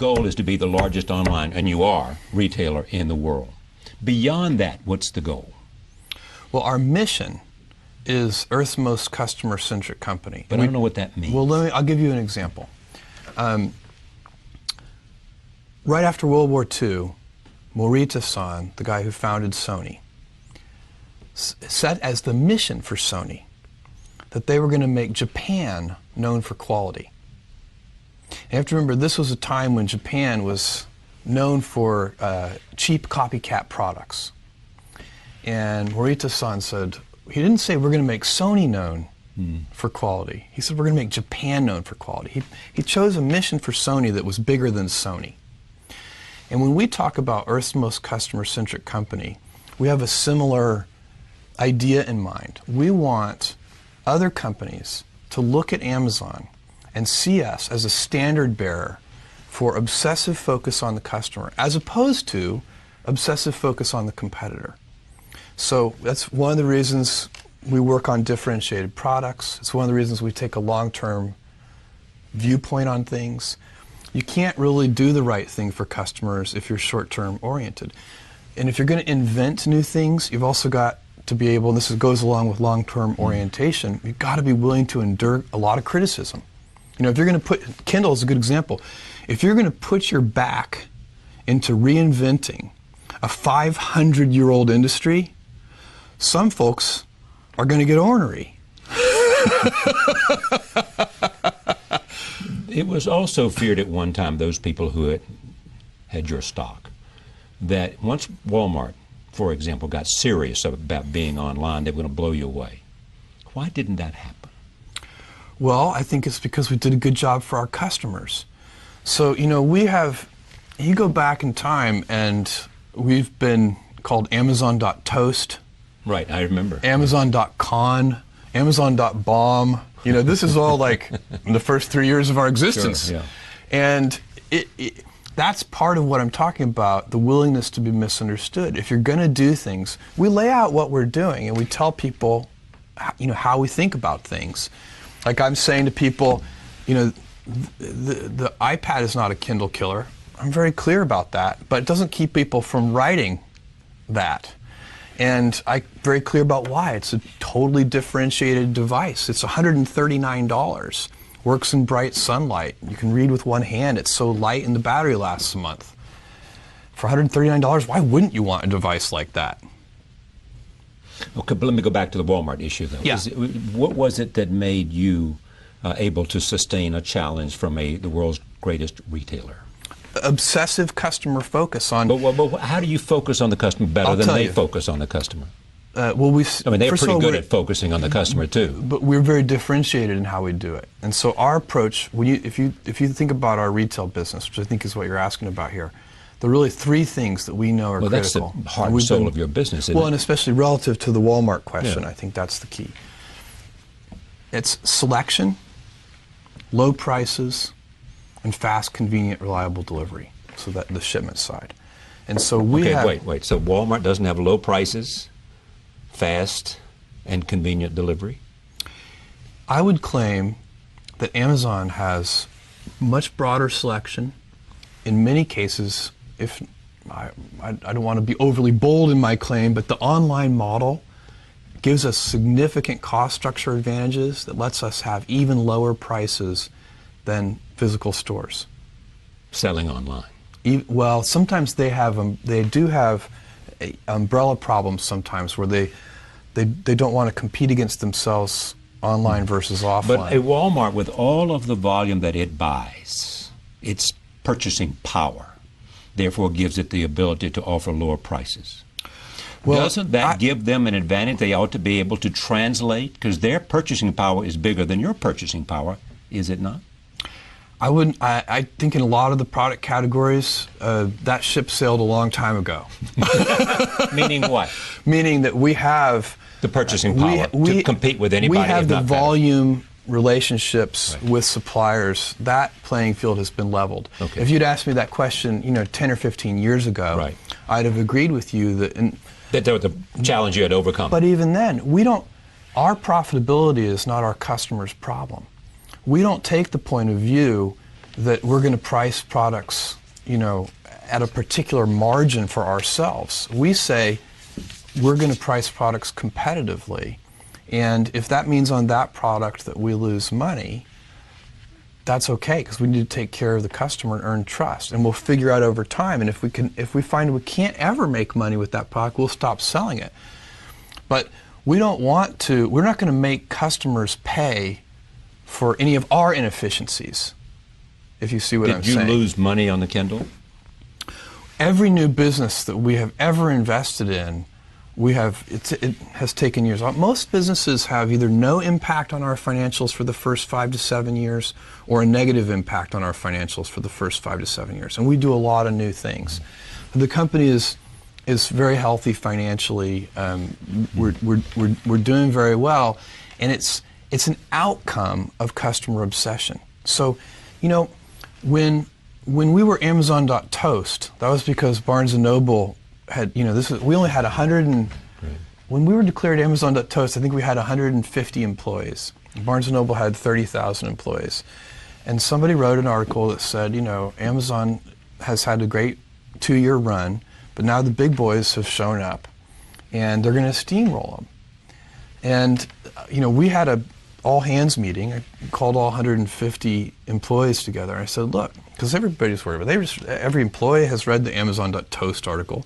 goal is to be the largest online, and you are, retailer in the world. Beyond that, what's the goal? Well, our mission is Earth's most customer-centric company. But I don't know what that means. Well, I'll give you an example. Right after World War II, Morita-san, the guy who founded Sony, set as the mission for Sony that they were going to make Japan known for quality. And you have to remember, this was a time when Japan was known for cheap copycat products. And Morita-san said, he didn't say we're going to make Sony known for quality. He said we're going to make Japan known for quality. He chose a mission for Sony that was bigger than Sony. And when we talk about Earth's most customer-centric company, we have a similar idea in mind. We want other companies to look at Amazon and see us as a standard bearer for obsessive focus on the customer, as opposed to obsessive focus on the competitor. So that's one of the reasons we work on differentiated products. It's one of the reasons we take a long-term viewpoint on things. You can't really do the right thing for customers if you're short-term oriented. And if you're going to invent new things, you've also got to be able, and this goes along with long-term orientation, you've got to be willing to endure a lot of criticism. You know, if you're going to put, Kindle is a good example, if you're going to put your back into reinventing a 500-year-old industry, some folks are going to get ornery. It was also feared at one time, those people who had your stock, that once Walmart, for example, got serious about being online, they were going to blow you away. Why didn't that happen? Well, I think it's because we did a good job for our customers. So, you know, you go back in time and we've been called Amazon.toast. Right, I remember. Amazon.con, Amazon.bomb. You know, this is all like in the first 3 years of our existence. Sure, yeah. And that's part of what I'm talking about, the willingness to be misunderstood. If you're going to do things, we lay out what we're doing and we tell people, you know, how we think about things. Like I'm saying to people, you know, the iPad is not a Kindle killer. I'm very clear about that, but it doesn't keep people from writing that. And I'm very clear about why. It's a totally differentiated device. It's $139. Works in bright sunlight. You can read with one hand. It's so light and the battery lasts a month. For $139, why wouldn't you want a device like that? Okay, but let me go back to the Walmart issue, though. Yeah. What was it that made you able to sustain a challenge from the world's greatest retailer? Obsessive customer focus on... But how do you focus on the customer better than they focus on the customer? Well, I mean, they're pretty good at focusing on the customer, too. But we're very differentiated in how we do it. And so our approach, if you think about our retail business, which I think is what you're asking about here, there are really three things that we know are critical. Well, that's the heart and soul of your business, isn't it? Well, and especially relative to the Walmart question, I think that's the key. It's selection, low prices, and fast, convenient, reliable delivery. So that the shipment side. And so we have... Wait. So Walmart doesn't have low prices, fast, and convenient delivery? I would claim that Amazon has much broader selection. In many cases, if I don't want to be overly bold in my claim, but the online model gives us significant cost structure advantages that lets us have even lower prices than physical stores. Selling online? Well, sometimes they do have umbrella problems sometimes where they don't want to compete against themselves online versus offline. But a Walmart, with all of the volume that it buys, its purchasing power, therefore gives it the ability to offer lower prices. Well, doesn't that give them an advantage they ought to be able to translate? Because their purchasing power is bigger than your purchasing power, is it not? I wouldn't. I think in a lot of the product categories, that ship sailed a long time ago. Meaning what? Meaning that we have the purchasing power to compete with anybody. We have the volume relationships with suppliers. That playing field has been leveled. Okay. If you'd asked me that question, 10 or 15 years ago, I'd have agreed with you that that was the challenge you had overcome. But even then, our profitability is not our customer's problem. We don't take the point of view that we're going to price products, at a particular margin for ourselves. We say we're going to price products competitively, and if that means on that product that we lose money, that's okay, because we need to take care of the customer and earn trust, and we'll figure out over time. And if we find we can't ever make money with that product, we'll stop selling it. But we're not going to make customers pay for any of our inefficiencies, if you see what I'm saying. Did you lose money on the Kindle? Every new business that we have ever invested in, it has taken years. Most businesses have either no impact on our financials for the first 5 to 7 years, or a negative impact on our financials for the first 5 to 7 years. And we do a lot of new things. The company is very healthy financially. We're doing very well, and it's an outcome of customer obsession. So, when we were Amazon.toast, that was because Barnes & Noble had, we only had 100 and, right. When we were declared Amazon.toast, I think we had 150 employees. Barnes & Noble had 30,000 employees. And somebody wrote an article that said, Amazon has had a great 2-year run, but now the big boys have shown up, and they're going to steamroll them. And, we had a all-hands meeting. I called all 150 employees together, and I said, look, because everybody's worried about it. Every employee has read the Amazon.toast article.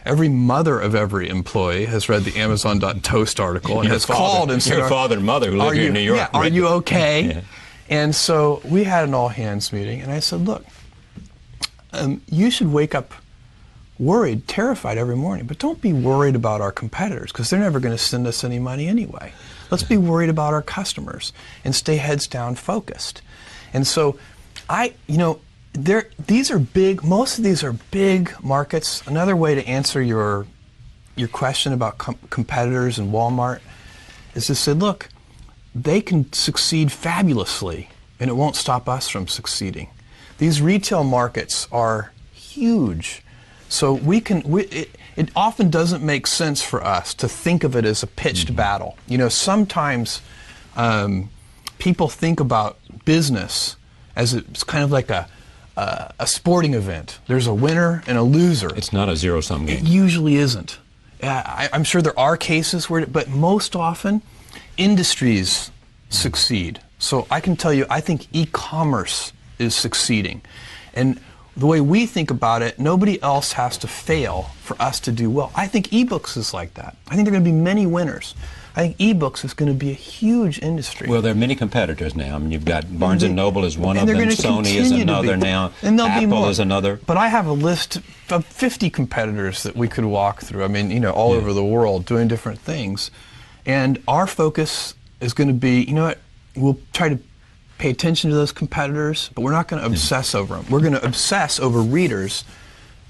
Every mother of every employee has read the Amazon.toast article and has called and said, your father and mother who live here in New York. Yeah, are you okay? Yeah. And so we had an all-hands meeting, and I said, look, you should wake up worried, terrified every morning, but don't be worried about our competitors, because they're never going to send us any money anyway. Let's be worried about our customers and stay heads down focused. And so these are big, most of these are big markets. Another way to answer your question about competitors and Walmart is to say, look, they can succeed fabulously, and it won't stop us from succeeding. These retail markets are huge. So it often doesn't make sense for us to think of it as a pitched battle. Sometimes people think about business as it's kind of like a sporting event. There's a winner and a loser. It's not a zero-sum game. It usually isn't. I'm sure there are cases where, but most often, industries succeed. So I can tell you, I think e-commerce is succeeding. And the way we think about it, nobody else has to fail for us to do well. I think ebooks is like that. I think there are going to be many winners. I think ebooks is going to be a huge industry. Well, there are many competitors now. I mean, you've got Barnes & Noble is one of them, Sony is another now, and Apple is another. But I have a list of 50 competitors that we could walk through. I mean, all over the world doing different things. And our focus is going to be, we'll try to pay attention to those competitors, but we're not going to obsess over them. We're going to obsess over readers,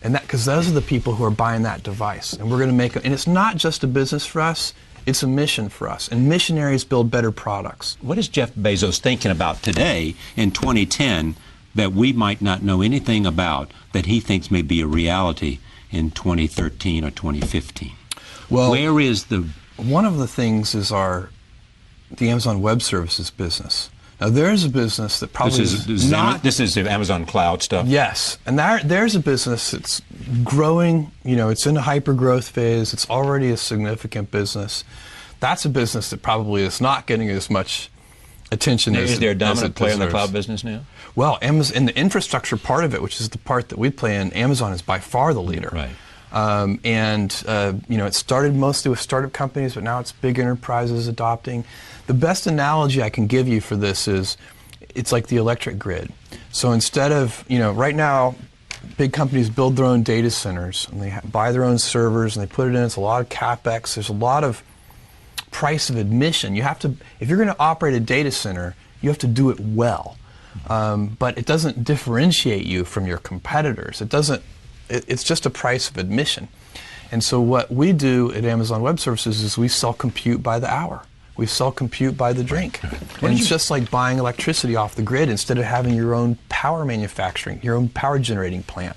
and because those are the people who are buying that device. And we're going to make it, and it's not just a business for us, it's a mission for us. And missionaries build better products. What is Jeff Bezos thinking about today in 2010 that we might not know anything about that he thinks may be a reality in 2013 or 2015? Well, where is one of the things is the Amazon Web Services business. Now, there's a business that probably this is the Amazon Cloud stuff. Yes, and there's a business that's growing. It's in a hyper-growth phase. It's already a significant business. That's a business that probably is not getting as much attention as it deserves. Is there a dominant player in the cloud business now? Well, Amazon, in the infrastructure part of it, which is the part that we play in, Amazon is by far the leader. Right. It started mostly with startup companies, but now it's big enterprises adopting. The best analogy I can give you for this is, it's like the electric grid. So instead of, right now, big companies build their own data centers, and they buy their own servers, and they put it in. It's a lot of CapEx. There's a lot of price of admission. You have to, if you're going to operate a data center, you have to do it well. But it doesn't differentiate you from your competitors. It's just a price of admission. And so what we do at Amazon Web Services is we sell compute by the hour. We sell compute by the drink. And it's just like buying electricity off the grid instead of having your own power manufacturing, your own power generating plant.